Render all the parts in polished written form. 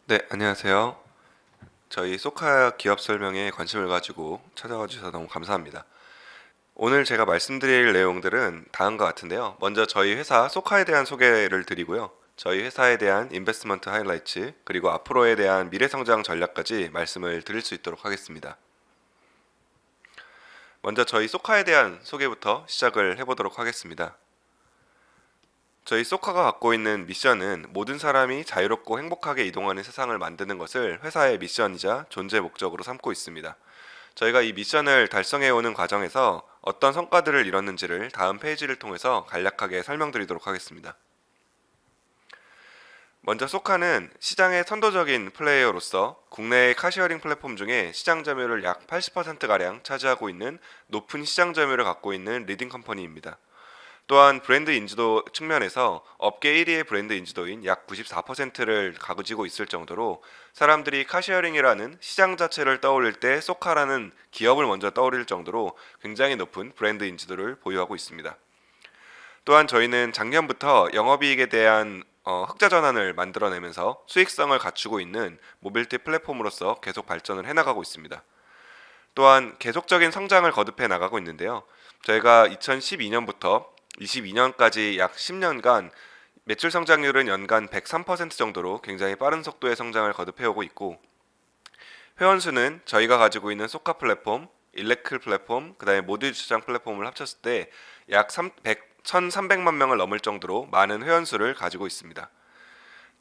네, 안녕하세요. 저희 소카 기업 설명에 관심을 가지고 찾아와 주셔서 너무 감사합니다. 오늘 제가 말씀드릴 내용들은 다음과 같은데요. 먼저 저희 회사 소카에 대한 소개를 드리고요. 저희 회사에 대한 인베스트먼트 하이라이트, 그리고 앞으로에 대한 미래 성장 전략까지 말씀을 드릴 수 있도록 하겠습니다. 먼저 저희 소카에 대한 소개부터 시작을 해보도록 하겠습니다. 저희 소카가 갖고 있는 미션은 모든 사람이 자유롭고 행복하게 이동하는 세상을 만드는 것을 회사의 미션이자 존재 목적으로 삼고 있습니다. 저희가 이 미션을 달성해오는 과정에서 어떤 성과들을 이뤘는지를 다음 페이지를 통해서 간략하게 설명드리도록 하겠습니다. 먼저 소카는 시장의 선도적인 플레이어로서 국내의 카시어링 플랫폼 중에 시장 점유율을 약 80%가량 차지하고 있는 높은 시장 점유율을 갖고 있는 리딩 컴퍼니입니다. 또한 브랜드 인지도 측면에서 업계 1위의 브랜드 인지도인 약 94%를 가지고 있을 정도로 사람들이 카시어링이라는 시장 자체를 떠올릴 때 소카라는 기업을 먼저 떠올릴 정도로 굉장히 높은 브랜드 인지도를 보유하고 있습니다. 또한 저희는 작년부터 영업이익에 대한 흑자 전환을 만들어내면서 수익성을 갖추고 있는 모빌티 플랫폼으로서 계속 발전을 해나가고 있습니다. 또한 계속적인 성장을 거듭해 나가고 있는데요. 저희가 2012년부터 22년까지 약 10년간 매출 성장률은 연간 103% 정도로 굉장히 빠른 속도의 성장을 거듭해오고 있고, 회원수는 저희가 가지고 있는 소카 플랫폼, 일레클 플랫폼, 그 다음에 모드 주차장 플랫폼을 합쳤을 때 약 1,300만 명을 넘을 정도로 많은 회원수를 가지고 있습니다.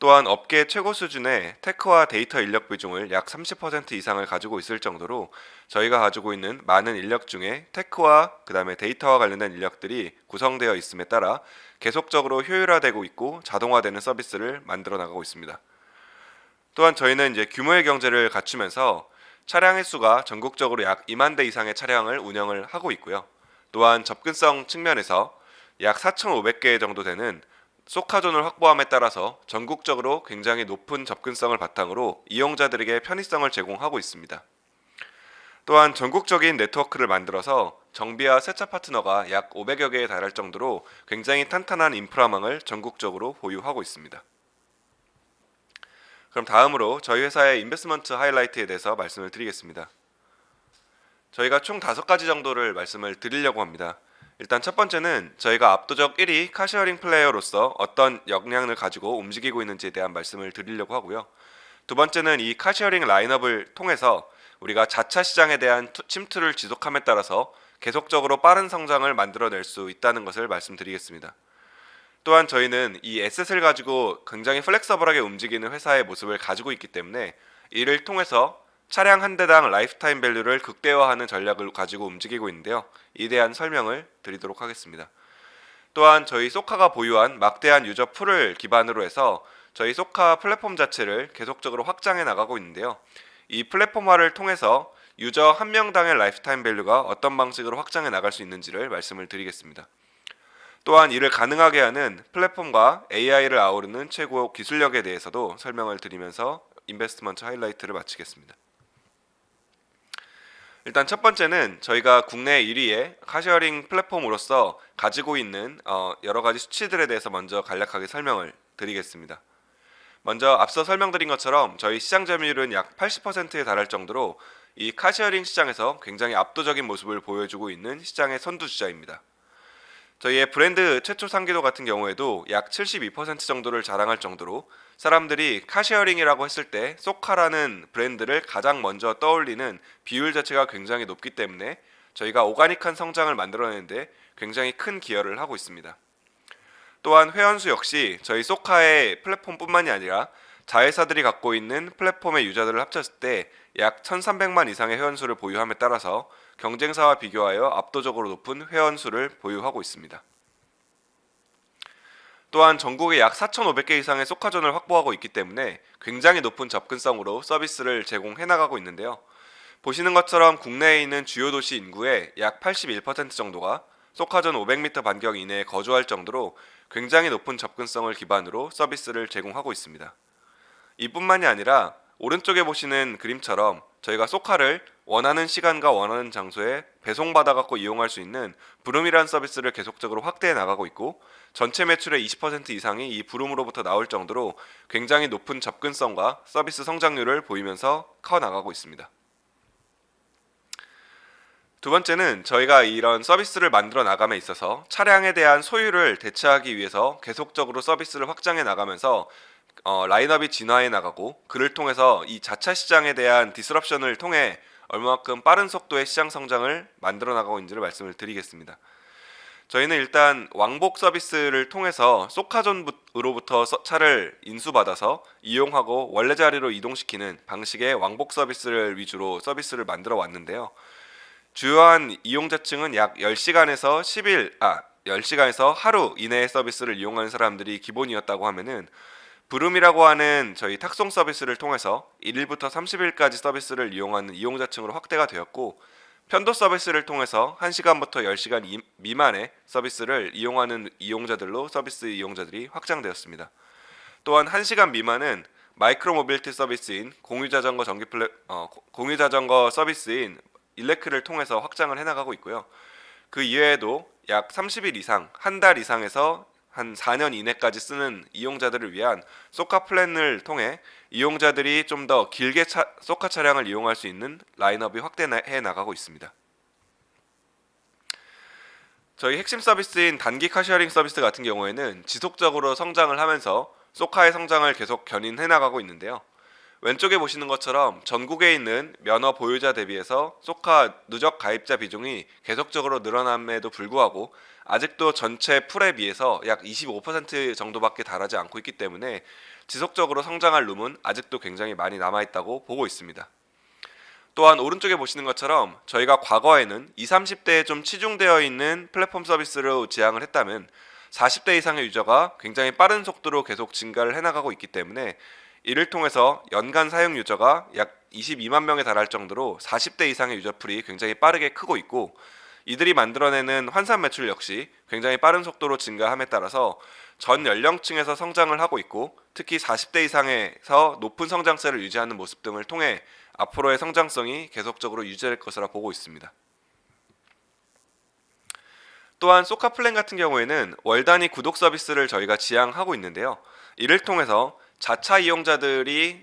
또한 업계 최고 수준의 테크와 데이터 인력 비중을 약 30% 이상을 가지고 있을 정도로 저희가 가지고 있는 많은 인력 중에 테크와 그 다음에 데이터와 관련된 인력들이 구성되어 있음에 따라 계속적으로 효율화되고 있고 자동화되는 서비스를 만들어 나가고 있습니다. 또한 저희는 이제 규모의 경제를 갖추면서 차량의 수가 전국적으로 약 2만 대 이상의 차량을 운영을 하고 있고요. 또한 접근성 측면에서 약 4,500개 정도 되는 소카존을 확보함에 따라서 전국적으로 굉장히 높은 접근성을 바탕으로 이용자들에게 편의성을 제공하고 있습니다. 또한 전국적인 네트워크를 만들어서 정비와 세차 파트너가 약 500여 개에 달할 정도로 굉장히 탄탄한 인프라망을 전국적으로 보유하고 있습니다. 그럼 다음으로 저희 회사의 인베스트먼트 하이라이트에 대해서 말씀을 드리겠습니다. 저희가 총 5가지 정도를 말씀을 드리려고 합니다. 일단 첫 번째는 저희가 압도적 1위 카시어링 플레이어로서 어떤 역량을 가지고 움직이고 있는지에 대한 말씀을 드리려고 하고요. 두 번째는 이 카시어링 라인업을 통해서 우리가 자차 시장에 대한 침투를 지속함에 따라서 계속적으로 빠른 성장을 만들어낼 수 있다는 것을 말씀드리겠습니다. 또한 저희는 이 에셋을 가지고 굉장히 플렉서블하게 움직이는 회사의 모습을 가지고 있기 때문에 이를 통해서 차량 한 대당 라이프타임 밸류를 극대화하는 전략을 가지고 움직이고 있는데요. 이에 대한 설명을 드리도록 하겠습니다. 또한 저희 소카가 보유한 막대한 유저 풀을 기반으로 해서 저희 소카 플랫폼 자체를 계속적으로 확장해 나가고 있는데요. 이 플랫폼화를 통해서 유저 한 명당의 라이프타임 밸류가 어떤 방식으로 확장해 나갈 수 있는지를 말씀을 드리겠습니다. 또한 이를 가능하게 하는 플랫폼과 AI를 아우르는 최고 기술력에 대해서도 설명을 드리면서 인베스트먼트 하이라이트를 마치겠습니다. 일단 첫 번째는 저희가 국내 1위의 카시어링 플랫폼으로서 가지고 있는 여러 가지 수치들에 대해서 먼저 간략하게 설명을 드리겠습니다. 먼저 앞서 설명드린 것처럼 저희 시장 점유율은 약 80%에 달할 정도로 이 카시어링 시장에서 굉장히 압도적인 모습을 보여주고 있는 시장의 선두주자입니다. 저희의 브랜드 최초 상기도 같은 경우에도 약 72% 정도를 자랑할 정도로 사람들이 카시어링이라고 했을 때 소카라는 브랜드를 가장 먼저 떠올리는 비율 자체가 굉장히 높기 때문에 저희가 오가닉한 성장을 만들어내는데 굉장히 큰 기여를 하고 있습니다. 또한 회원수 역시 저희 소카의 플랫폼뿐만이 아니라 자회사들이 갖고 있는 플랫폼의 유저들을 합쳤을 때 약 1,300만 이상의 회원수를 보유함에 따라서 경쟁사와 비교하여 압도적으로 높은 회원수를 보유하고 있습니다. 또한 전국에 약 4,500개 이상의 소카존을 확보하고 있기 때문에 굉장히 높은 접근성으로 서비스를 제공해 나가고 있는데요. 보시는 것처럼 국내에 있는 주요 도시 인구의 약 81% 정도가 소카존 500m 반경 이내에 거주할 정도로 굉장히 높은 접근성을 기반으로 서비스를 제공하고 있습니다. 이뿐만이 아니라 오른쪽에 보시는 그림처럼 저희가 쏘카를 원하는 시간과 원하는 장소에 배송받아 갖고 이용할 수 있는 부름이라는 서비스를 계속적으로 확대해 나가고 있고, 전체 매출의 20% 이상이 이 부름으로부터 나올 정도로 굉장히 높은 접근성과 서비스 성장률을 보이면서 커 나가고 있습니다. 두 번째는 저희가 이런 서비스를 만들어 나감에 있어서 차량에 대한 소유를 대체하기 위해서 계속적으로 서비스를 확장해 나가면서 라인업이 진화해 나가고, 그를 통해서 이 자차 시장에 대한 디스럽션을 통해 얼마만큼 빠른 속도의 시장 성장을 만들어 나가고 있는지를 말씀을 드리겠습니다. 저희는 일단 왕복 서비스를 통해서 쏘카존으로부터 차를 인수받아서 이용하고 원래 자리로 이동시키는 방식의 왕복 서비스를 위주로 서비스를 만들어 왔는데요. 주요한 이용자층은 약 10시간에서 하루 이내의 서비스를 이용하는 사람들이 기본이었다고 하면은, 부름이라고 하는 저희 탁송 서비스를 통해서 1일부터 30일까지 서비스를 이용하는 이용자층으로 확대가 되었고, 편도 서비스를 통해서 1시간부터 10시간 미만의 서비스를 이용하는 이용자들로 서비스 이용자들이 확장되었습니다. 또한 1시간 미만은 마이크로 모빌리티 서비스인 공유자전거 서비스인 일레크를 통해서 확장을 해나가고 있고요. 그 이외에도 약 30일 이상, 한 달 이상에서 한 4년 이내까지 쓰는 이용자들을 위한 쏘카 플랜을 통해 이용자들이 좀 더 길게 쏘카 차량을 이용할 수 있는 라인업이 확대해 나가고 있습니다. 저희 핵심 서비스인 단기 카시어링 서비스 같은 경우에는 지속적으로 성장을 하면서 쏘카의 성장을 계속 견인해 나가고 있는데요. 왼쪽에 보시는 것처럼 전국에 있는 면허 보유자 대비해서 쏘카 누적 가입자 비중이 계속적으로 늘어남에도 불구하고 아직도 전체 풀에 비해서 약 25% 정도밖에 달하지 않고 있기 때문에 지속적으로 성장할 룸은 아직도 굉장히 많이 남아있다고 보고 있습니다. 또한 오른쪽에 보시는 것처럼 저희가 과거에는 20, 30대에 좀 치중되어 있는 플랫폼 서비스로 지향을 했다면 40대 이상의 유저가 굉장히 빠른 속도로 계속 증가를 해나가고 있기 때문에, 이를 통해서 연간 사용 유저가 약 22만 명에 달할 정도로 40대 이상의 유저풀이 굉장히 빠르게 크고 있고, 이들이 만들어내는 환산 매출 역시 굉장히 빠른 속도로 증가함에 따라서 전 연령층에서 성장을 하고 있고, 특히 40대 이상에서 높은 성장세를 유지하는 모습 등을 통해 앞으로의 성장성이 계속적으로 유지될 것이라 보고 있습니다. 또한 쏘카 플랜 같은 경우에는 월 단위 구독 서비스를 저희가 지향하고 있는데요. 이를 통해서 자차 이용자들이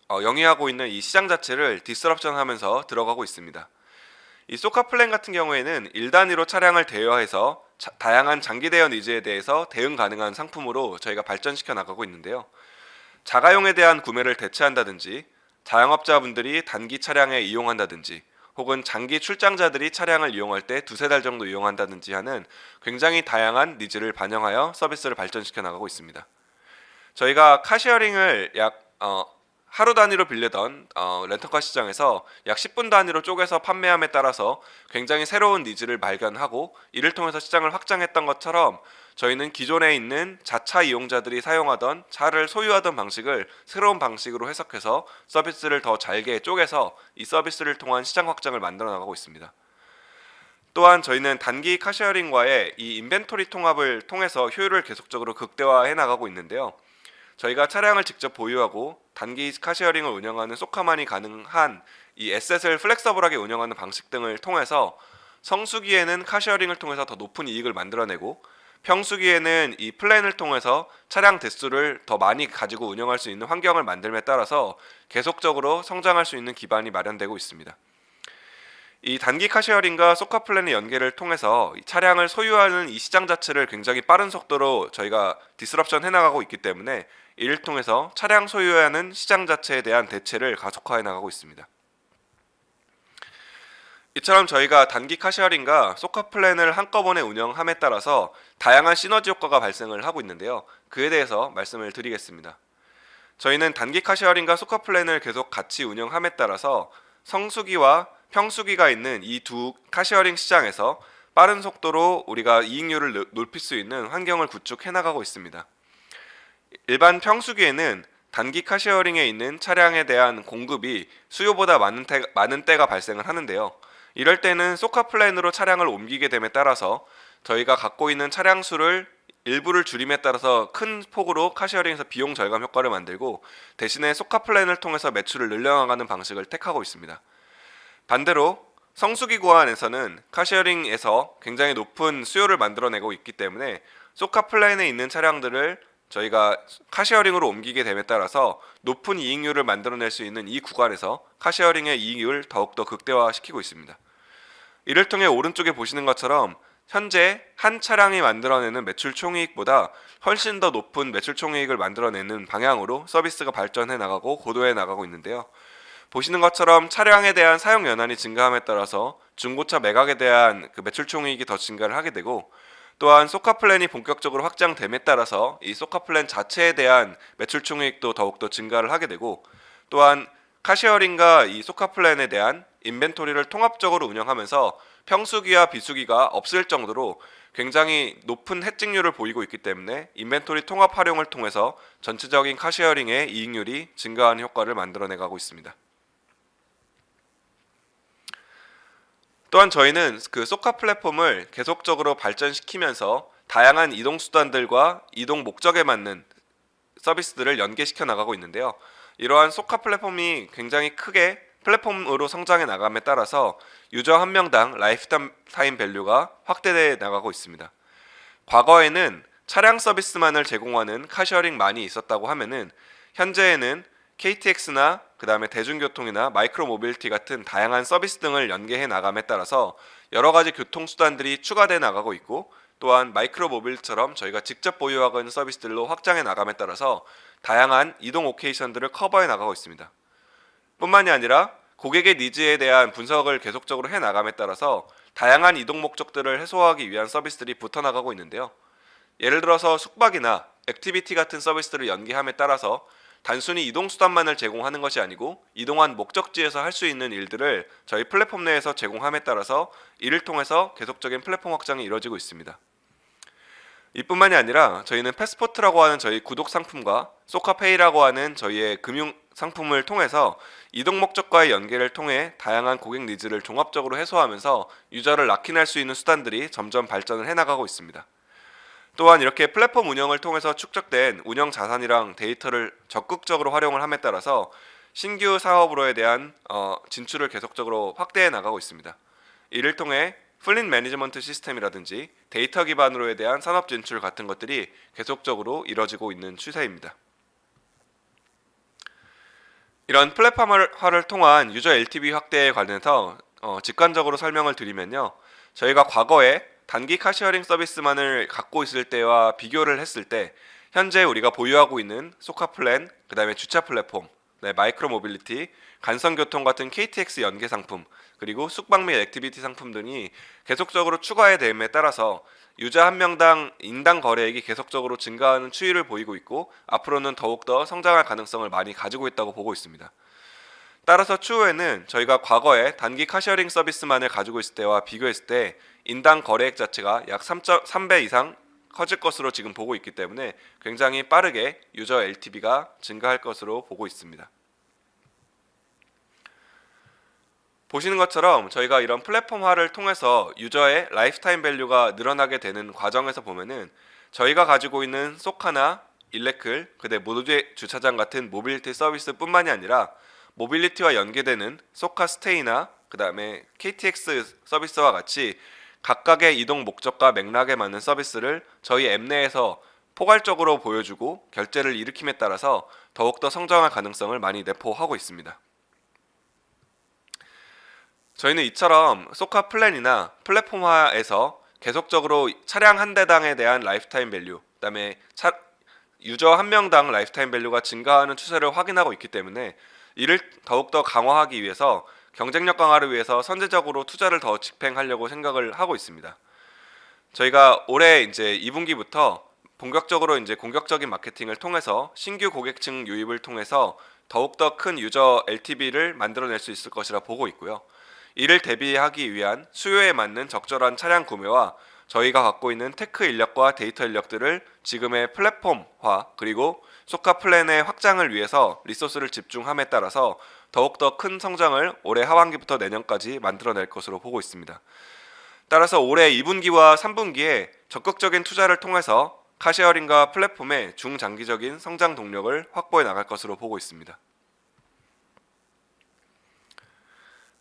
영위하고 있는 이 시장 자체를 디스럽션 하면서 들어가고 있습니다. 이 쏘카 플랜 같은 경우에는 1단위로 차량을 대여해서 다양한 장기 대여 니즈에 대해서 대응 가능한 상품으로 저희가 발전시켜 나가고 있는데요. 자가용에 대한 구매를 대체한다든지, 자영업자분들이 단기 차량에 이용한다든지, 혹은 장기 출장자들이 차량을 이용할 때 두세 달 정도 이용한다든지 하는 굉장히 다양한 니즈를 반영하여 서비스를 발전시켜 나가고 있습니다. 저희가 카시어링을 약 하루 단위로 빌리던 렌터카 시장에서 약 10분 단위로 쪼개서 판매함에 따라서 굉장히 새로운 니즈를 발견하고, 이를 통해서 시장을 확장했던 것처럼 저희는 기존에 있는 자차 이용자들이 사용하던 차를 소유하던 방식을 새로운 방식으로 해석해서 서비스를 더 잘게 쪼개서 이 서비스를 통한 시장 확장을 만들어 나가고 있습니다. 또한 저희는 단기 카시어링과의 이 인벤토리 통합을 통해서 효율을 계속적으로 극대화해 나가고 있는데요. 저희가 차량을 직접 보유하고 단기 카시어링을 운영하는 쏘카만이 가능한 이 에셋을 플렉서블하게 운영하는 방식 등을 통해서 성수기에는 카시어링을 통해서 더 높은 이익을 만들어내고, 평수기에는 이 플랜을 통해서 차량 대수를 더 많이 가지고 운영할 수 있는 환경을 만들음에 따라서 계속적으로 성장할 수 있는 기반이 마련되고 있습니다. 이 단기 카시어링과 쏘카 플랜의 연계를 통해서 이 차량을 소유하는 이 시장 자체를 굉장히 빠른 속도로 저희가 디스럽션 해나가고 있기 때문에, 이를 통해서 차량 소유하는 시장 자체에 대한 대체를 가속화해 나가고 있습니다. 이처럼 저희가 단기 카시어링과 쏘카 플랜을 한꺼번에 운영함에 따라서 다양한 시너지 효과가 발생을 하고 있는데요. 그에 대해서 말씀을 드리겠습니다. 저희는 단기 카시어링과 쏘카 플랜을 계속 같이 운영함에 따라서 성수기와 평수기가 있는 이 두 카시어링 시장에서 빠른 속도로 우리가 이익률을 높일 수 있는 환경을 구축해 나가고 있습니다. 일반 평수기에는 단기 카시어링에 있는 차량에 대한 공급이 수요보다 많은 때가 발생을 하는데요. 이럴 때는 쏘카 플랜으로 차량을 옮기게 됨에 따라서 저희가 갖고 있는 차량 수를 일부를 줄임에 따라서 큰 폭으로 카시어링에서 비용 절감 효과를 만들고 대신에 소카 플랜을 통해서 매출을 늘려나가는 방식을 택하고 있습니다. 반대로 성수기 구간에서는 카시어링에서 굉장히 높은 수요를 만들어내고 있기 때문에 소카 플랜에 있는 차량들을 저희가 카시어링으로 옮기게 됨에 따라서 높은 이익률을 만들어낼 수 있는 이 구간에서 카시어링의 이익을 더욱더 극대화시키고 있습니다. 이를 통해 오른쪽에 보시는 것처럼 현재 한 차량이 만들어내는 매출 총이익보다 훨씬 더 높은 매출 총이익을 만들어내는 방향으로 서비스가 발전해 나가고 고도해 나가고 있는데요. 보시는 것처럼 차량에 대한 사용 연한이 증가함에 따라서 중고차 매각에 대한 그 매출 총이익이 더 증가를 하게 되고, 또한 소카 플랜이 본격적으로 확장됨에 따라서 이 소카 플랜 자체에 대한 매출 총이익도 더욱더 증가를 하게 되고, 또한 카시어링과 이 소카 플랜에 대한 인벤토리를 통합적으로 운영하면서 평수기와 비수기가 없을 정도로 굉장히 높은 해증률을 보이고 있기 때문에 인벤토리 통합 활용을 통해서 전체적인 카시어링의 이익률이 증가하는 효과를 만들어내가고 있습니다. 또한 저희는 그 소카 플랫폼을 계속적으로 발전시키면서 다양한 이동 수단들과 이동 목적에 맞는 서비스들을 연계시켜 나가고 있는데요. 이러한 소카 플랫폼이 굉장히 크게 플랫폼으로 성장해 나감에 따라서 유저 한 명당 라이프타임 밸류가 확대돼 나가고 있습니다. 과거에는 차량 서비스만을 제공하는 카시어링만이 있었다고 하면은 현재에는 KTX나 그 다음에 대중교통이나 마이크로 모빌리티 같은 다양한 서비스 등을 연계해 나감에 따라서 여러 가지 교통수단들이 추가돼 나가고 있고, 또한 마이크로 모빌리티처럼 저희가 직접 보유하고 있는 서비스들로 확장해 나감에 따라서 다양한 이동 오케이션들을 커버해 나가고 있습니다. 뿐만이 아니라 고객의 니즈에 대한 분석을 계속적으로 해 나감에 따라서 다양한 이동 목적들을 해소하기 위한 서비스들이 붙어 나가고 있는데요. 예를 들어서 숙박이나 액티비티 같은 서비스들을 연계함에 따라서 단순히 이동 수단만을 제공하는 것이 아니고 이동한 목적지에서 할 수 있는 일들을 저희 플랫폼 내에서 제공함에 따라서 이를 통해서 계속적인 플랫폼 확장이 이루어지고 있습니다. 이뿐만이 아니라 저희는 패스포트라고 하는 저희 구독 상품과 소카페이라고 하는 저희의 금융 상품을 통해서 이동 목적과의 연계를 통해 다양한 고객 니즈를 종합적으로 해소하면서 유저를 락인할 수 있는 수단들이 점점 발전을 해나가고 있습니다. 또한 이렇게 플랫폼 운영을 통해서 축적된 운영 자산이랑 데이터를 적극적으로 활용을 함에 따라서 신규 사업으로에 대한 진출을 계속적으로 확대해 나가고 있습니다. 이를 통해 플릿 매니지먼트 시스템이라든지 데이터 기반으로에 대한 산업 진출 같은 것들이 계속적으로 이뤄지고 있는 추세입니다. 이런 플랫폼화를 통한 유저 LTV 확대에 관해서 직관적으로 설명을 드리면요. 저희가 과거에 단기 카시어링 서비스만을 갖고 있을 때와 비교를 했을 때 현재 우리가 보유하고 있는 소카 플랜, 그 다음에 주차 플랫폼, 마이크로 모빌리티, 간선교통 같은 KTX 연계 상품, 그리고 숙박 및 액티비티 상품 등이 계속적으로 추가해 됨에 따라서 유저 한 명당 인당 거래액이 계속적으로 증가하는 추이를 보이고 있고, 앞으로는 더욱더 성장할 가능성을 많이 가지고 있다고 보고 있습니다. 따라서 추후에는 저희가 과거에 단기 카시어링 서비스만을 가지고 있을 때와 비교했을 때 인당 거래액 자체가 약 3배 이상 커질 것으로 지금 보고 있기 때문에 굉장히 빠르게 유저 LTV가 증가할 것으로 보고 있습니다. 보시는 것처럼 저희가 이런 플랫폼화를 통해서 유저의 라이프타임 밸류가 늘어나게 되는 과정에서 보면은 저희가 가지고 있는 소카나 일레클, 그다음에 모두제 주차장 같은 모빌리티 서비스뿐만이 아니라 모빌리티와 연계되는 소카 스테이나 그 다음에 KTX 서비스와 같이 각각의 이동 목적과 맥락에 맞는 서비스를 저희 앱 내에서 포괄적으로 보여주고 결제를 일으킴에 따라서 더욱더 성장할 가능성을 많이 내포하고 있습니다. 저희는 이처럼 소카 플랜이나 플랫폼화에서 계속적으로 차량 한 대당에 대한 라이프타임 밸류, 그 다음에 유저 한 명당 라이프타임 밸류가 증가하는 추세를 확인하고 있기 때문에 이를 더욱더 강화하기 위해서 경쟁력 강화를 위해서 선제적으로 투자를 더 집행하려고 생각을 하고 있습니다. 저희가 올해 이제 2분기부터 본격적으로 이제 공격적인 마케팅을 통해서 신규 고객층 유입을 통해서 더욱더 큰 유저 LTV를 만들어낼 수 있을 것이라 보고 있고요. 이를 대비하기 위한 수요에 맞는 적절한 차량 구매와 저희가 갖고 있는 테크 인력과 데이터 인력들을 지금의 플랫폼화 그리고 소카 플랜의 확장을 위해서 리소스를 집중함에 따라서 더욱더 큰 성장을 올해 하반기부터 내년까지 만들어낼 것으로 보고 있습니다. 따라서 올해 2분기와 3분기에 적극적인 투자를 통해서 카쉐어링과 플랫폼의 중장기적인 성장 동력을 확보해 나갈 것으로 보고 있습니다.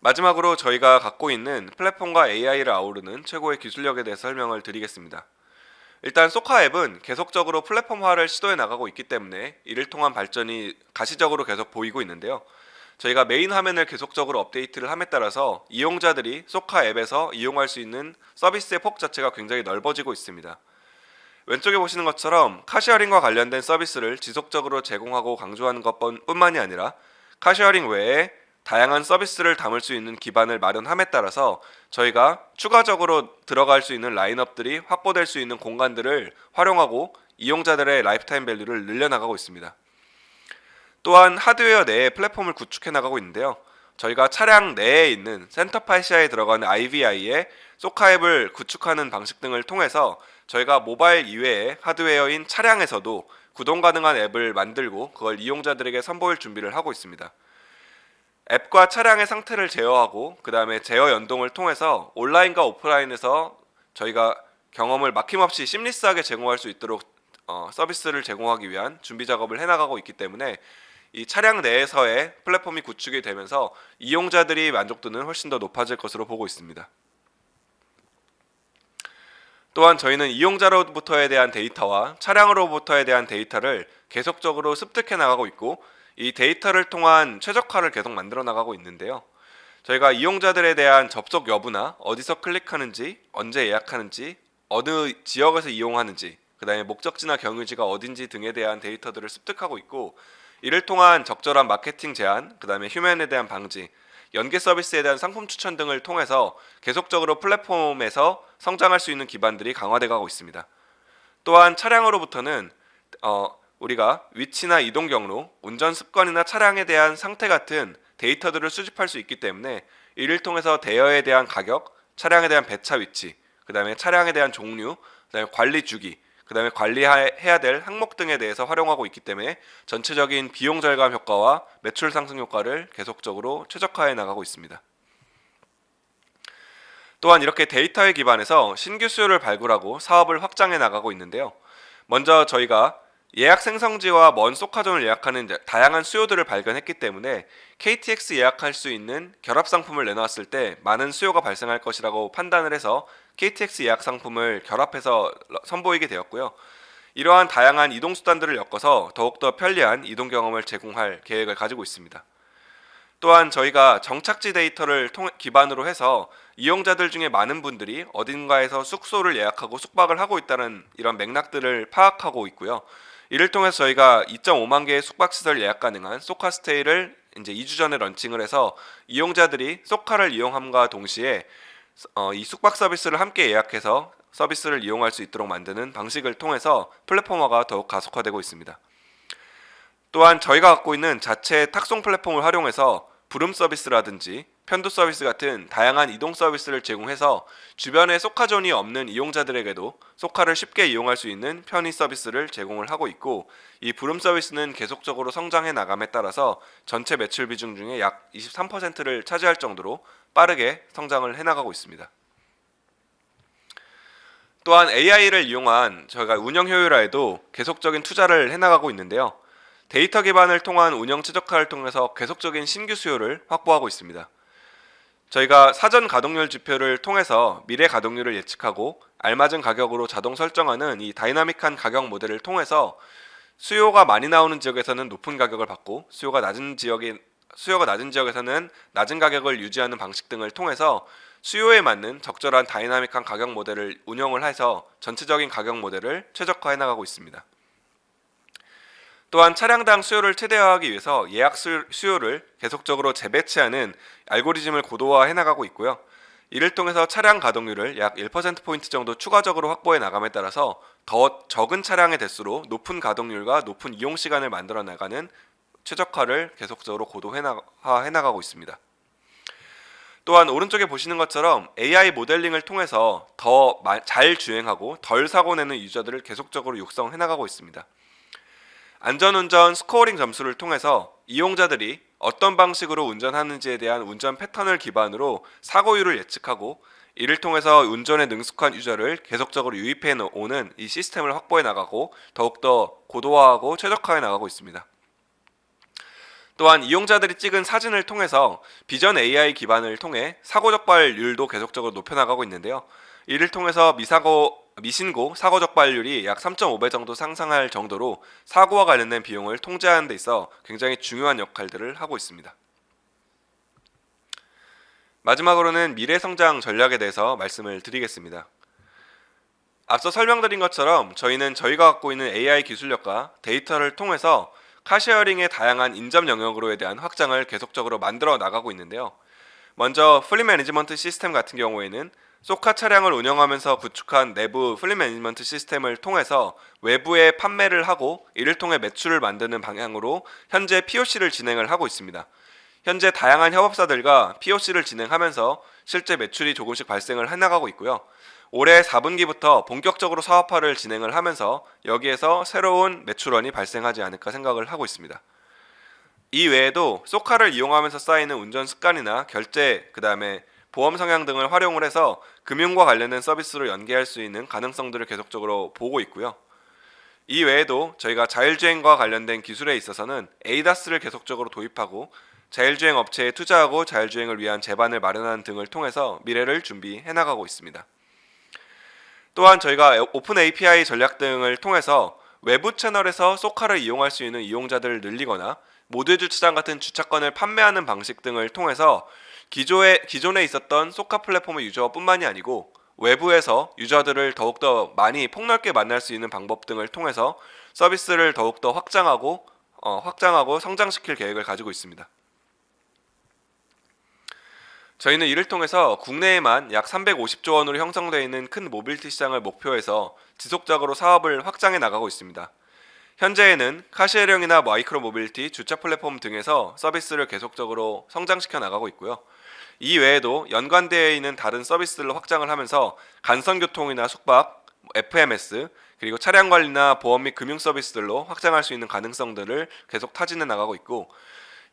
마지막으로 저희가 갖고 있는 플랫폼과 AI를 아우르는 최고의 기술력에 대해서 설명을 드리겠습니다. 일단 소카 앱은 계속적으로 플랫폼화를 시도해 나가고 있기 때문에 이를 통한 발전이 가시적으로 계속 보이고 있는데요. 저희가 메인 화면을 계속적으로 업데이트를 함에 따라서 이용자들이 소카 앱에서 이용할 수 있는 서비스의 폭 자체가 굉장히 넓어지고 있습니다. 왼쪽에 보시는 것처럼 카쉐어링과 관련된 서비스를 지속적으로 제공하고 강조하는 것뿐만이 아니라 카쉐어링 외에 다양한 서비스를 담을 수 있는 기반을 마련함에 따라서 저희가 추가적으로 들어갈 수 있는 라인업들이 확보될 수 있는 공간들을 활용하고 이용자들의 라이프타임 밸류를 늘려나가고 있습니다. 또한 하드웨어 내에 플랫폼을 구축해 나가고 있는데요. 저희가 차량 내에 있는 센터파시아에 들어가는 IVI에 소카 앱을 구축하는 방식 등을 통해서 저희가 모바일 이외의 하드웨어인 차량에서도 구동 가능한 앱을 만들고 그걸 이용자들에게 선보일 준비를 하고 있습니다. 앱과 차량의 상태를 제어하고 그 다음에 제어 연동을 통해서 온라인과 오프라인에서 저희가 경험을 막힘없이 심리스하게 제공할 수 있도록 서비스를 제공하기 위한 준비 작업을 해나가고 있기 때문에 이 차량 내에서의 플랫폼이 구축이 되면서 이용자들이 만족도는 훨씬 더 높아질 것으로 보고 있습니다. 또한 저희는 이용자로부터에 대한 데이터와 차량으로부터에 대한 데이터를 계속적으로 습득해 나가고 있고 이 데이터를 통한 최적화를 계속 만들어 나가고 있는데요. 저희가 이용자들에 대한 접속 여부나 어디서 클릭하는지, 언제 예약하는지, 어느 지역에서 이용하는지, 그 다음에 목적지나 경유지가 어딘지 등에 대한 데이터들을 습득하고 있고 이를 통한 적절한 마케팅 제안, 그 다음에 휴면에 대한 방지, 연계 서비스에 대한 상품 추천 등을 통해서 계속적으로 플랫폼에서 성장할 수 있는 기반들이 강화돼 가고 있습니다. 또한 차량으로부터는 우리가 위치나 이동 경로, 운전 습관이나 차량에 대한 상태 같은 데이터들을 수집할 수 있기 때문에 이를 통해서 대여에 대한 가격, 차량에 대한 배차 위치, 그 다음에 차량에 대한 종류, 그 다음에 관리 주기, 그 다음에 관리해야 될 항목 등에 대해서 활용하고 있기 때문에 전체적인 비용 절감 효과와 매출 상승 효과를 계속적으로 최적화해 나가고 있습니다. 또한 이렇게 데이터에 기반해서 신규 수요를 발굴하고 사업을 확장해 나가고 있는데요. 먼저 저희가 예약 생성지와 먼 소카존을 예약하는 다양한 수요들을 발견했기 때문에 KTX 예약할 수 있는 결합 상품을 내놓았을 때 많은 수요가 발생할 것이라고 판단을 해서 KTX 예약 상품을 결합해서 선보이게 되었고요. 이러한 다양한 이동 수단들을 엮어서 더욱더 편리한 이동 경험을 제공할 계획을 가지고 있습니다. 또한 저희가 정착지 데이터를 기반으로 해서 이용자들 중에 많은 분들이 어딘가에서 숙소를 예약하고 숙박을 하고 있다는 이런 맥락들을 파악하고 있고요. 이를 통해서 저희가 2.5만 개의 숙박시설 예약 가능한 소카스테이를 이제 2주 전에 런칭을 해서 이용자들이 소카를 이용함과 동시에 이 숙박 서비스를 함께 예약해서 서비스를 이용할 수 있도록 만드는 방식을 통해서 플랫폼화가 더욱 가속화되고 있습니다. 또한 저희가 갖고 있는 자체 탁송 플랫폼을 활용해서 부름 서비스라든지 편도 서비스 같은 다양한 이동 서비스를 제공해서 주변에 소카존이 없는 이용자들에게도 소카를 쉽게 이용할 수 있는 편의 서비스를 제공을 하고 있고 이 부름 서비스는 계속적으로 성장해 나감에 따라서 전체 매출 비중 중에 약 23%를 차지할 정도로 빠르게 성장을 해나가고 있습니다. 또한 AI를 이용한 저희가 운영 효율화에도 계속적인 투자를 해나가고 있는데요. 데이터 기반을 통한 운영 최적화를 통해서 계속적인 신규 수요를 확보하고 있습니다. 저희가 사전 가동률 지표를 통해서 미래 가동률을 예측하고 알맞은 가격으로 자동 설정하는 이 다이나믹한 가격 모델을 통해서 수요가 많이 나오는 지역에서는 높은 가격을 받고 수요가 낮은 지역에서는 낮은 가격을 유지하는 방식 등을 통해서 수요에 맞는 적절한 다이나믹한 가격 모델을 운영을 해서 전체적인 가격 모델을 최적화해 나가고 있습니다. 또한 차량당 수요를 최대화하기 위해서 예약 수요를 계속적으로 재배치하는 알고리즘을 고도화해 나가고 있고요. 이를 통해서 차량 가동률을 약 1%포인트 정도 추가적으로 확보해 나감에 따라서 더 적은 차량의 대수로 높은 가동률과 높은 이용 시간을 만들어 나가는 최적화를 계속적으로 고도화해 나가고 있습니다. 또한 오른쪽에 보시는 것처럼 AI 모델링을 통해서 더 잘 주행하고 덜 사고 내는 유저들을 계속적으로 육성해 나가고 있습니다. 안전운전 스코어링 점수를 통해서 이용자들이 어떤 방식으로 운전하는지에 대한 운전 패턴을 기반으로 사고율을 예측하고 이를 통해서 운전에 능숙한 유저를 계속적으로 유입해 오는 이 시스템을 확보해 나가고 더욱더 고도화하고 최적화해 나가고 있습니다. 또한 이용자들이 찍은 사진을 통해서 비전 AI 기반을 통해 사고 적발률도 계속적으로 높여나가고 있는데요. 이를 통해서 미신고 사고 적발률이 약 3.5배 정도 상승할 정도로 사고와 관련된 비용을 통제하는 데 있어 굉장히 중요한 역할들을 하고 있습니다. 마지막으로는 미래 성장 전략에 대해서 말씀을 드리겠습니다. 앞서 설명드린 것처럼 저희는 저희가 갖고 있는 AI 기술력과 데이터를 통해서 카쉐어링의 다양한 인접 영역으로에 대한 확장을 계속적으로 만들어 나가고 있는데요. 먼저 플릿 매니지먼트 시스템 같은 경우에는 소카 차량을 운영하면서 구축한 내부 플릿 매니지먼트 시스템을 통해서 외부에 판매를 하고 이를 통해 매출을 만드는 방향으로 현재 POC를 진행을 하고 있습니다. 현재 다양한 협업사들과 POC를 진행하면서 실제 매출이 조금씩 발생을 해나가고 있고요. 올해 4분기부터 본격적으로 사업화를 진행을 하면서 여기에서 새로운 매출원이 발생하지 않을까 생각을 하고 있습니다. 이 외에도 소카를 이용하면서 쌓이는 운전 습관이나 결제, 그 다음에 보험 성향 등을 활용을 해서 금융과 관련된 서비스로 연계할 수 있는 가능성들을 계속적으로 보고 있고요. 이 외에도 저희가 자율주행과 관련된 기술에 있어서는 ADAS를 계속적으로 도입하고 자율주행 업체에 투자하고 자율주행을 위한 제반을 마련하는 등을 통해서 미래를 준비해 나가고 있습니다. 또한 저희가 오픈 API 전략 등을 통해서 외부 채널에서 소카를 이용할 수 있는 이용자들을 늘리거나 모듈 주차장 같은 주차권을 판매하는 방식 등을 통해서 기존에 있었던 소카 플랫폼의 유저뿐만이 아니고 외부에서 유저들을 더욱더 많이 폭넓게 만날 수 있는 방법 등을 통해서 서비스를 더욱더 확장하고 성장시킬 계획을 가지고 있습니다. 저희는 이를 통해서 국내에만 약 350조 원으로 형성되어 있는 큰 모빌리티 시장을 목표해서 지속적으로 사업을 확장해 나가고 있습니다. 현재에는 카시해령이나 마이크로 모빌리티, 주차 플랫폼 등에서 서비스를 계속적으로 성장시켜 나가고 있고요. 이 외에도 연관되어 있는 다른 서비스들로 확장을 하면서 간선교통이나 숙박, FMS, 그리고 차량 관리나 보험 및 금융 서비스들로 확장할 수 있는 가능성들을 계속 타진해 나가고 있고,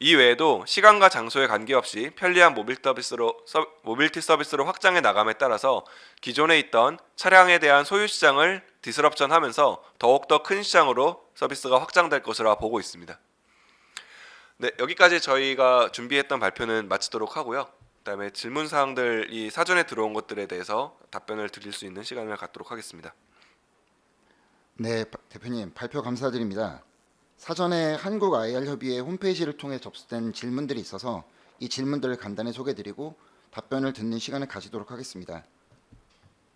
이 외에도 시간과 장소에 관계없이 편리한 모빌티 서비스로 확장해 나감에 따라서 기존에 있던 차량에 대한 소유 시장을 디스럽션하면서 더욱더 큰 시장으로 서비스가 확장될 것으로 보고 있습니다. 네, 여기까지 저희가 준비했던 발표는 마치도록 하고요. 그다음에 질문 사항들이 사전에 들어온 것들에 대해서 답변을 드릴 수 있는 시간을 갖도록 하겠습니다. 네, 대표님 발표 감사드립니다. 사전에 한국 IR 협의회 홈페이지를 통해 접수된 질문들이 있어서 이 질문들을 간단히 소개드리고 답변을 듣는 시간을 가지도록 하겠습니다.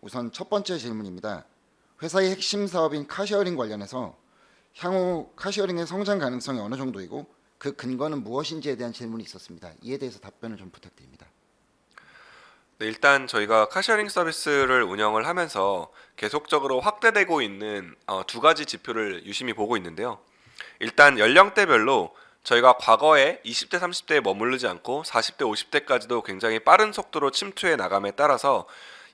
우선 첫 번째 질문입니다. 회사의 핵심 사업인 카쉐어링 관련해서 향후 카쉐어링의 성장 가능성이 어느 정도이고 그 근거는 무엇인지에 대한 질문이 있었습니다. 이에 대해서 답변을 좀 부탁드립니다. 네, 일단 저희가 카쉐어링 서비스를 운영을 하면서 계속적으로 확대되고 있는 두 가지 지표를 유심히 보고 있는데요. 일단 연령대별로 저희가 과거에 20대, 30대에 머무르지 않고 40대, 50대까지도 굉장히 빠른 속도로 침투해 나감에 따라서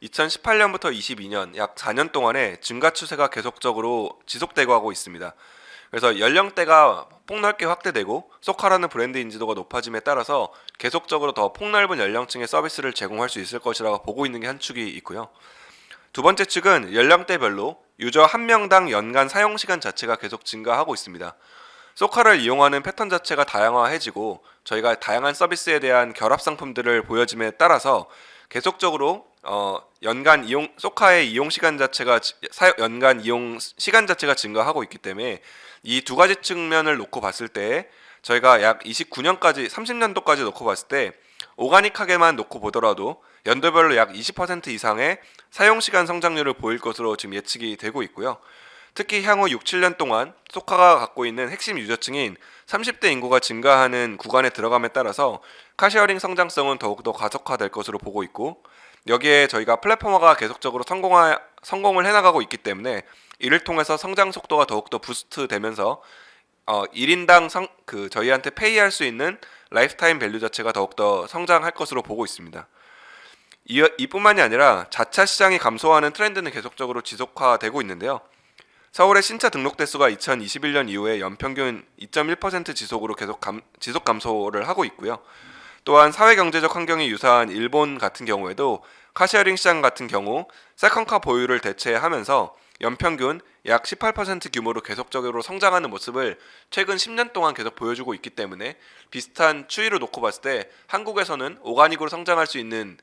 2018년부터 22년 약 4년 동안에 증가 추세가 계속적으로 지속되고 하고 있습니다. 그래서 연령대가 폭넓게 확대되고 소카라는 브랜드 인지도가 높아짐에 따라서 계속적으로 더 폭넓은 연령층의 서비스를 제공할 수 있을 것이라고 보고 있는 게 한 축이 있고요. 두 번째 축은 연령대별로 유저 한 명당 연간 사용 시간 자체가 계속 증가하고 있습니다. 소카를 이용하는 패턴 자체가 다양화해지고 저희가 다양한 서비스에 대한 결합 상품들을 보여짐에 따라서 계속적으로 소카의 이용 시간 자체가 연간 이용 시간 자체가 증가하고 있기 때문에 이 두 가지 측면을 놓고 봤을 때 저희가 약 29년까지 30년도까지 놓고 봤을 때 오가닉하게만 놓고 보더라도 연도별로 약 20% 이상의 사용시간 성장률을 보일 것으로 지금 예측이 되고 있고요. 특히 향후 6, 7년 동안 소카가 갖고 있는 핵심 유저층인 30대 인구가 증가하는 구간에 들어감에 따라서 카쉐어링 성장성은 더욱더 가속화될 것으로 보고 있고, 여기에 저희가 플랫폼화가 계속적으로 성공을 해나가고 있기 때문에 이를 통해서 성장 속도가 더욱더 부스트 되면서 1인당 저희한테 페이할 수 있는 라이프타임 밸류 자체가 더욱더 성장할 것으로 보고 있습니다. 이뿐만이 아니라 자차 시장이 감소하는 트렌드는 계속적으로 지속화되고 있는데요. 서울의 신차 등록 대수가 2021년 이후에 연평균 2.1% 지속으로 지속 감소를 하고 있고요. 또한 사회 경제적 환경이 유사한 일본 같은 경우에도 카시어링 시장 같은 경우 세컨카 보유를 대체하면서 연평균 약 18% 규모로 계속적으로 성장하는 모습을 최근 10년 동안 계속 보여주고 있기 때문에 비슷한 추이로 놓고 봤을 때 한국에서는 오가닉으로 성장할 수 있는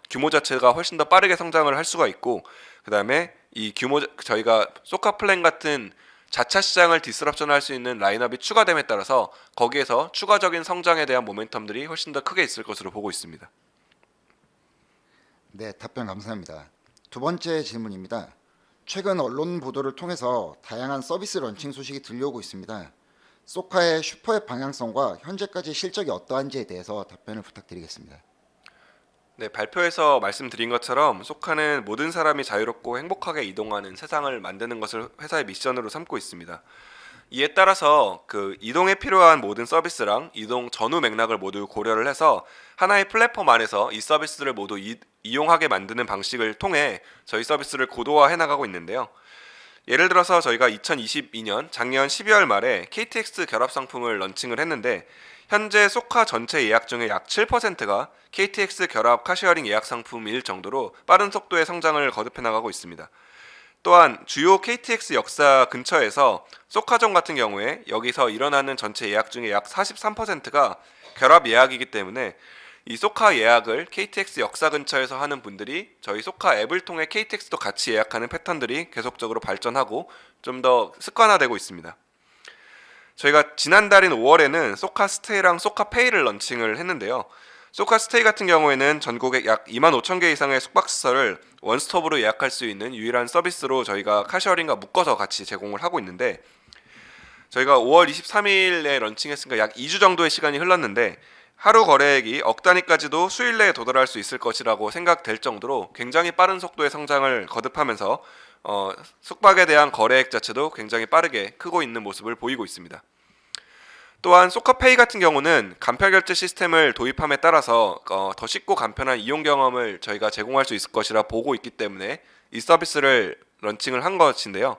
규모 자체가 훨씬 더 빠르게 성장을 할 수가 있고, 그 다음에 이 규모 저희가 소카플랜 같은 자차 시장을 디스럽션할 수 있는 라인업이 추가됨에 따라서 거기에서 추가적인 성장에 대한 모멘텀들이 훨씬 더 크게 있을 것으로 보고 있습니다. 네, 답변 감사합니다. 두 번째 질문입니다. 최근 언론 보도를 통해서 다양한 서비스 런칭 소식이 들려오고 있습니다. 소카의 슈퍼앱 방향성과 현재까지 실적이 어떠한지에 대해서 답변을 부탁드리겠습니다. 네, 발표에서 말씀드린 것처럼 소카는 모든 사람이 자유롭고 행복하게 이동하는 세상을 만드는 것을 회사의 미션으로 삼고 있습니다. 이에 따라서 그 이동에 필요한 모든 서비스랑 이동 전후 맥락을 모두 고려를 해서 하나의 플랫폼 안에서 이 서비스를 모두 이용하게 만드는 방식을 통해 저희 서비스를 고도화해 나가고 있는데요. 예를 들어서 저희가 2022년 작년 12월 말에 KTX 결합 상품을 런칭을 했는데 현재 소카 전체 예약 중에 약 7%가 KTX 결합 카시어링 예약 상품일 정도로 빠른 속도의 성장을 거듭해 나가고 있습니다. 또한 주요 KTX 역사 근처에서 소카점 같은 경우에 여기서 일어나는 전체 예약 중에 약 43%가 결합 예약이기 때문에 이 소카 예약을 KTX 역사 근처에서 하는 분들이 저희 소카 앱을 통해 KTX도 같이 예약하는 패턴들이 계속적으로 발전하고 좀 더 습관화되고 있습니다. 저희가 지난달인 5월에는 소카 스테이랑 소카 페이를 런칭을 했는데요. 소카 스테이 같은 경우에는 전국에 약 2만 5천 개 이상의 숙박시설을 원스톱으로 예약할 수 있는 유일한 서비스로 저희가 카시어링과 묶어서 같이 제공을 하고 있는데, 저희가 5월 23일에 런칭했으니까 약 2주 정도의 시간이 흘렀는데 하루 거래액이 억 단위까지도 수일 내에 도달할 수 있을 것이라고 생각될 정도로 굉장히 빠른 속도의 성장을 거듭하면서 숙박에 대한 거래액 자체도 굉장히 빠르게 크고 있는 모습을 보이고 있습니다. 또한 소카페이 같은 경우는 간편 결제 시스템을 도입함에 따라서 더 쉽고 간편한 이용 경험을 저희가 제공할 수 있을 것이라 보고 있기 때문에 이 서비스를 런칭을 한 것인데요.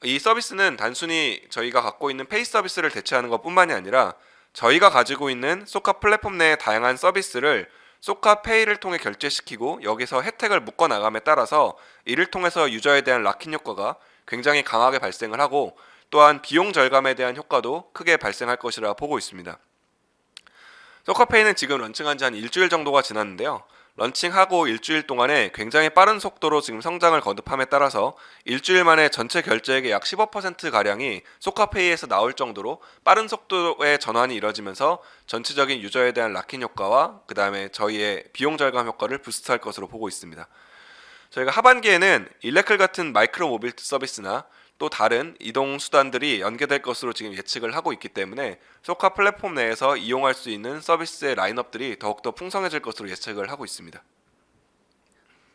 이 서비스는 단순히 저희가 갖고 있는 페이 서비스를 대체하는 것뿐만이 아니라 저희가 가지고 있는 소카 플랫폼 내의 다양한 서비스를 소카페이를 통해 결제시키고 여기서 혜택을 묶어 나감에 따라서 이를 통해서 유저에 대한 락인 효과가 굉장히 강하게 발생을 하고, 또한 비용 절감에 대한 효과도 크게 발생할 것이라 보고 있습니다. 소카페이는 지금 런칭한 지 한 일주일 정도가 지났는데요. 런칭하고 일주일 동안에 굉장히 빠른 속도로 지금 성장을 거듭함에 따라서 일주일 만에 전체 결제액의 약 15%가량이 소카페이에서 나올 정도로 빠른 속도의 전환이 이뤄지면서 전체적인 유저에 대한 락인 효과와 그 다음에 저희의 비용 절감 효과를 부스트할 것으로 보고 있습니다. 저희가 하반기에는 일레클 같은 마이크로 모빌티 서비스나 또 다른 이동 수단들이 연계될 것으로 지금 예측을 하고 있기 때문에 소카 플랫폼 내에서 이용할 수 있는 서비스의 라인업들이 더욱더 풍성해질 것으로 예측을 하고 있습니다.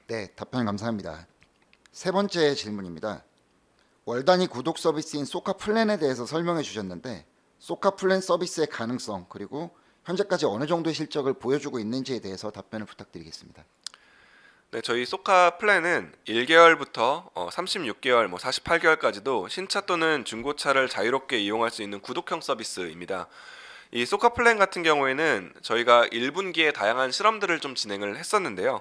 네, 답변 감사합니다. 세 번째 질문입니다. 월 단위 구독 서비스인 소카 플랜에 대해서 설명해 주셨는데 소카 플랜 서비스의 가능성 그리고 현재까지 어느 정도의 실적을 보여주고 있는지에 대해서 답변을 부탁드리겠습니다. 네, 저희 소카 플랜은 1개월부터 36개월, 48개월까지도 신차 또는 중고차를 자유롭게 이용할 수 있는 구독형 서비스입니다. 이 소카 플랜 같은 경우에는 저희가 1분기에 다양한 실험들을 좀 진행을 했었는데요.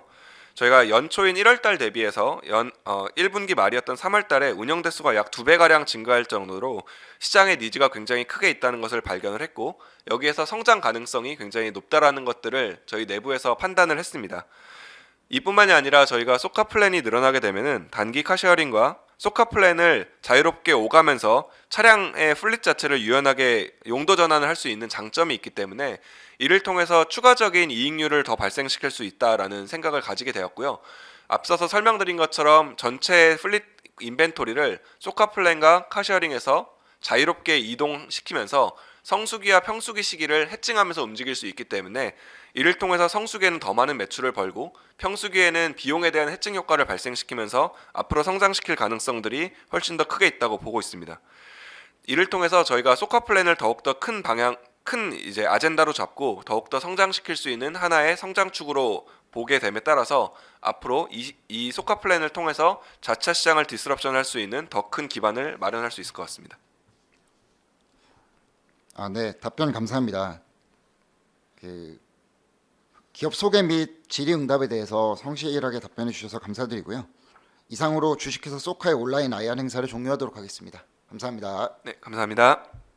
저희가 연초인 1월달 대비해서 1분기 말이었던 3월달에 운영 대수가 약 2배가량 증가할 정도로 시장의 니즈가 굉장히 크게 있다는 것을 발견을 했고, 여기에서 성장 가능성이 굉장히 높다라는 것들을 저희 내부에서 판단을 했습니다. 이뿐만이 아니라 저희가 소카 플랜이 늘어나게 되면은 단기 카쉐어링과 소카 플랜을 자유롭게 오가면서 차량의 플릿 자체를 유연하게 용도 전환을 할 수 있는 장점이 있기 때문에 이를 통해서 추가적인 이익률을 더 발생시킬 수 있다라는 생각을 가지게 되었고요. 앞서서 설명드린 것처럼 전체 플릿 인벤토리를 소카 플랜과 카쉐어링에서 자유롭게 이동시키면서 성수기와 평수기 시기를 해칭하면서 움직일 수 있기 때문에 이를 통해서 성수기에는 더 많은 매출을 벌고 평수기에는 비용에 대한 해칭 효과를 발생시키면서 앞으로 성장시킬 가능성들이 훨씬 더 크게 있다고 보고 있습니다. 이를 통해서 저희가 소카 플랜을 더욱더 큰 이제 아젠다로 잡고 더욱더 성장시킬 수 있는 하나의 성장축으로 보게 됨에 따라서 앞으로 이 소카 플랜을 통해서 자차 시장을 디스럽션할 수 있는 더 큰 기반을 마련할 수 있을 것 같습니다. 네, 답변 감사합니다. 그 기업 소개 및 질의응답에 대해서 성실하게 답변해 주셔서 감사드리고요. 이상으로 주식회사 소카의 온라인 IR 행사를 종료하도록 하겠습니다. 감사합니다. 네, 감사합니다.